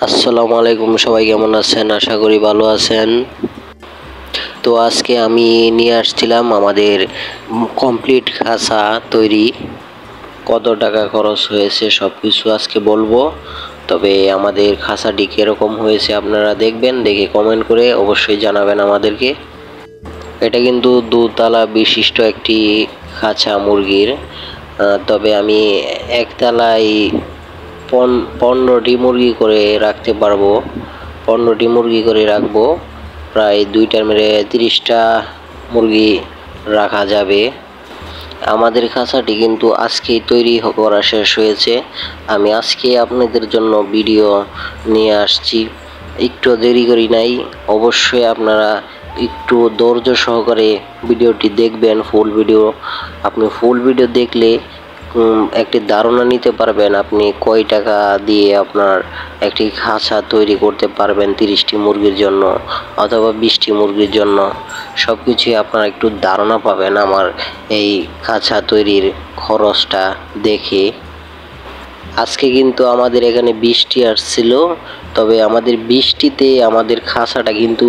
আসসালামু আলাইকুম, সবাই কেমন আছেন? আশা করি ভালো আছেন। তো আজকে আমি নিয়ে আসছিলাম আমাদের কমপ্লিট খাঁচা তৈরি, কত টাকা খরচ হয়েছে সব কিছু আজকে বলবো। তবে আমাদের খাঁচাটি কীরকম হয়েছে আপনারা দেখবেন, দেখে কমেন্ট করে অবশ্যই জানাবেন আমাদেরকে। এটা কিন্তু দুতলা বিশিষ্ট একটি খাঁচা মুরগির। তবে আমি একতলায় 15টি মুরগি করে রাখতে পারবো। 15টি মুরগি করে রাখবো, প্রায় 2টার মেরে 30টা মুরগি রাখা যাবে। আমাদের খাঁচাটি কিন্তু আজকেই তৈরি করা শেষ হয়েছে। আমি আজকে আপনাদের জন্য ভিডিও নিয়ে আসছি, একটু দেরি করি নাই। অবশ্যই আপনারা একটু ধৈর্য সহকারে ভিডিওটি দেখবেন, ফুল ভিডিও। আপনি ফুল ভিডিও দেখলে একটি ধারণা নিতে পারবেন আপনি কয় টাকা দিয়ে আপনার একটি খাঁচা তৈরি করতে পারবেন 30টি মুরগির জন্য অথবা 20টি মুরগির জন্য। সব কিছুই আপনারা একটু ধারণা পাবেন আমার এই খাঁচা তৈরির খরচটা দেখে। আজকে কিন্তু আমাদের এখানে বৃষ্টি আসছিল, তবে আমাদের বৃষ্টিতে আমাদের খাঁচাটা কিন্তু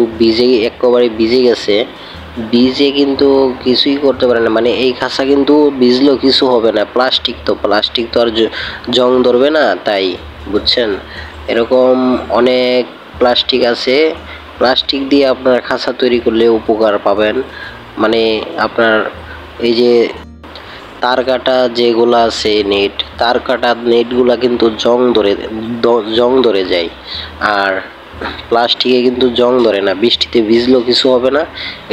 একেবারে ভিজে গেছে। ভিজে কিন্তু কিছুই করতে পারে না, মানে এই খাঁচা কিন্তু ভিজলেও কিছু হবে না, প্লাস্টিক তো আর জং ধরবে না, তাই বুঝছেন। এরকম অনেক প্লাস্টিক আছে, প্লাস্টিক দিয়ে আপনার খাঁচা তৈরি করলে উপকার পাবেন। মানে আপনার এই যে তার কাটা যেগুলো আছে তার কাটা নেটগুলা কিন্তু জং ধরে যায়, আর প্লাস্টিকে কিন্তু জং ধরে না, বৃষ্টিতে ভিজলেও কিছু হবে না।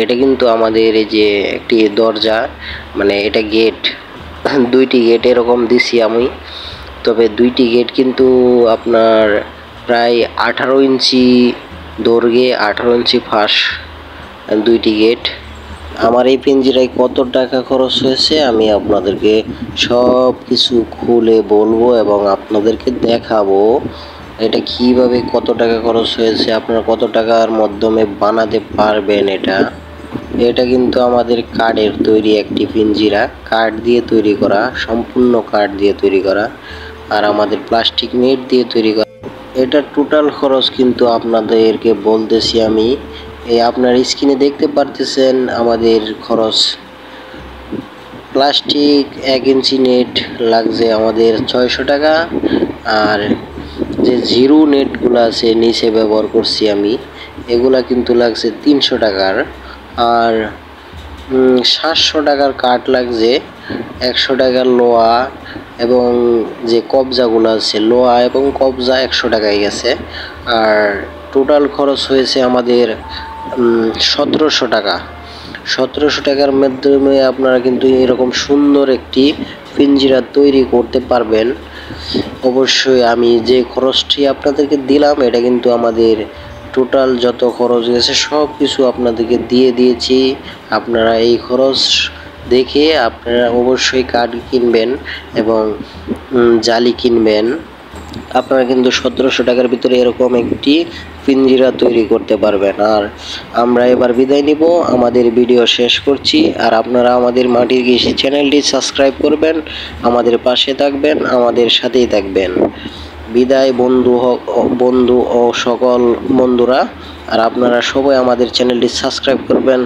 এটা কিন্তু আমাদের এই যে একটি দরজা, মানে এটা গেট, 2টি গেট এরকম দিছি আমি। তবে 2টি গেট কিন্তু আপনার প্রায় 18 ইঞ্চি দৈর্ঘ্যে, 18 ইঞ্চি ফাঁস 2টি গেট। আমার এই পিঞ্জিরায় কত টাকা খরচ হয়েছে আমি আপনাদেরকে সব কিছু খুলে বলবো এবং আপনাদেরকে দেখাবো এটা কিভাবে কত টাকা খরচ হয়েছে, আপনারা কত টাকার মাধ্যমে বানাতে পারবেন। এটা কিন্তু আমাদের কাঠের তৈরি একটি পিঞ্জিরা, কাঠ দিয়ে তৈরি করা, সম্পূর্ণ কাঠ দিয়ে তৈরি করা, আর আমাদের প্লাস্টিক নেট দিয়ে তৈরি করা। এটা টোটাল খরচ কিন্তু আপনাদেরকে বলতেছি আমি, এই আপনার স্ক্রিনে দেখতে পারতেছেন আমাদের খরচ। প্লাস্টিক 1 ইঞ্চি নেট লাগছে আমাদের 600 টাকা, আর যে জিরো নেটগুলো আছে নিচে ব্যবহার করছি আমি, এগুলা কিন্তু লাগছে 300 টাকার। আর 700 টাকার কাঠ লাগছে, 100 টাকার লোহা এবং যে কবজাগুলো আছে, লোহা এবং কবজা 100 টাকায় গেছে। আর টোটাল খরচ হয়েছে আমাদের 1700 টাকা। 1700 টাকার মাধ্যমে আপনারা কিন্তু এরকম সুন্দর একটি পিঞ্জিরা তৈরি করতে পারবেন। অবশ্যই আমি যে খরচটি আপনাদেরকে দিলাম এটা কিন্তু আমাদের টোটাল যত খরচ গেছে সব কিছু আপনাদেরকে দিয়ে দিয়েছি। আপনারা এই খরচ দেখে আপনারা অবশ্যই কাঠ কিনবেন এবং জালি কিনবেন। আপনারা কিন্তু 1700 টাকার ভিতরে এরকম একটি পিঞ্জিরা তৈরি করতে পারবেন। আর আমরা এবার বিদায় নিব, আমাদের ভিডিও শেষ করছি। আর আপনারা আমাদের মাটির কৃষি চ্যানেলটি সাবস্ক্রাইব করবেন, আমাদের পাশে থাকবেন, আমাদের সাথেই থাকবেন। বিদায় বন্ধু ও সকল বন্ধুরা। আর আপনারা সবাই আমাদের চ্যানেলটি সাবস্ক্রাইব করবেন।